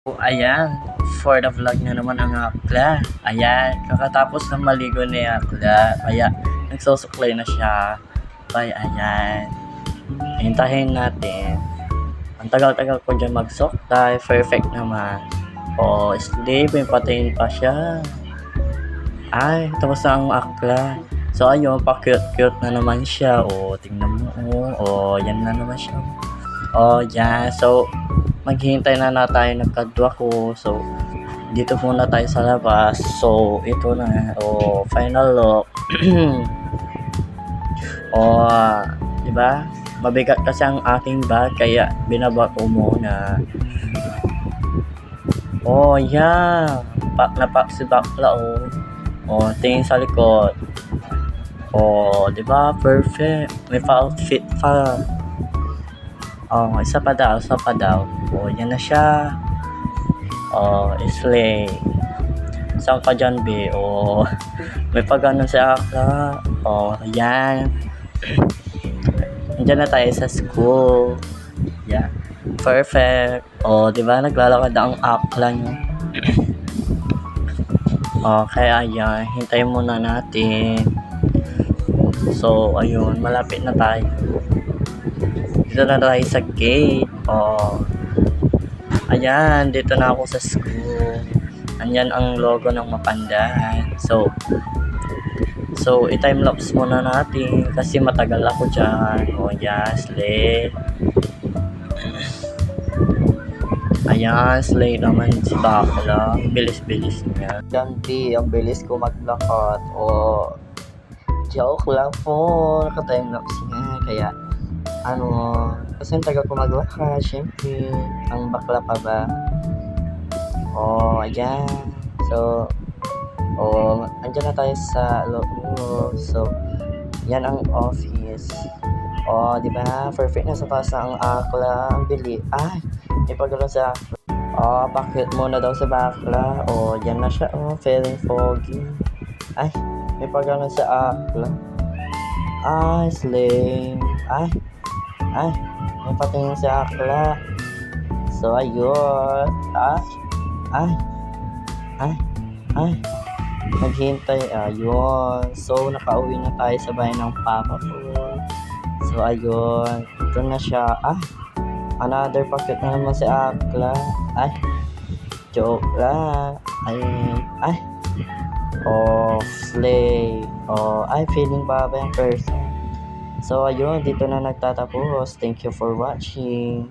Ayan, for the vlog na naman ang Akla. Ayan, kakatapos ng maligo ni Akla. Kaya, nagsusuklay na siya. Bye, ayan. Hintahin natin. Ang tagal-tagal ko dyan magsuklay. Perfect naman. O, sleep. May patayin pa siya. Ay, tapos na ang Akla. So, ayun, pa-cute-cute na naman siya. O, tingnan mo. O, yan na naman siya. O, yan. So, maghihintay na tayo nagkadwa ko. So, dito muna tayo sa labas. So, ito na. O, final look. O, di ba? Mabigat kasi ang aking bag, kaya binaba ko muna. O, yeah. Pak na pak si bakla, o. O, tingin sa likod. O, di ba? Perfect. May pa-outfit pa. Oh, isa pa daw. Oh, yan na siya. Oh, slay. Saan ka dyan, be? Oh, may pag-anon si Akla. Oh, yan. Nandiyan na tayo sa school. Yeah. Perfect. Oh, di ba? Naglalakad na ang Akla nyo. Okay, ayan. Hintayin muna natin. So, ayun. Malapit na tayo. Dito na tayo sa gate. Oh. Ayan, dito na ako sa school. Andyan ang logo ng Mapandan. So i-time-lapse muna natin kasi matagal ako dyan. Oh, yes, slay. Ayan, slay naman si Bakla. Bilis-bilis niya. Ganti, ang bilis ko maglakad. Oh, joke lang po. Naka-time-lapse niya. Kaya, kasi ang tagal ko maglakad, syempre, ang bakla pa ba? Ayan. So, andyan na tayo sa loob. So, yan ang office. Di ba? Perfect na sa taas na ang Akla. Ang bili. Ay, ipagano sa Akla. Bakit muna daw sa bakla. Yan na siya. Feeling foggy. Ay, ipagano sa Akla. Ay, slay. Ay, may patingin si Akla. So, ayun. Naghintay. Ayun. So, nakauwi na tayo sa bahay ng papa ko. So, ayun. Ito na siya. Another packet na naman si Akla. Joke lang. Slay. Feeling baba yung person. So, ayun, dito na nagtatapos. Thank you for watching.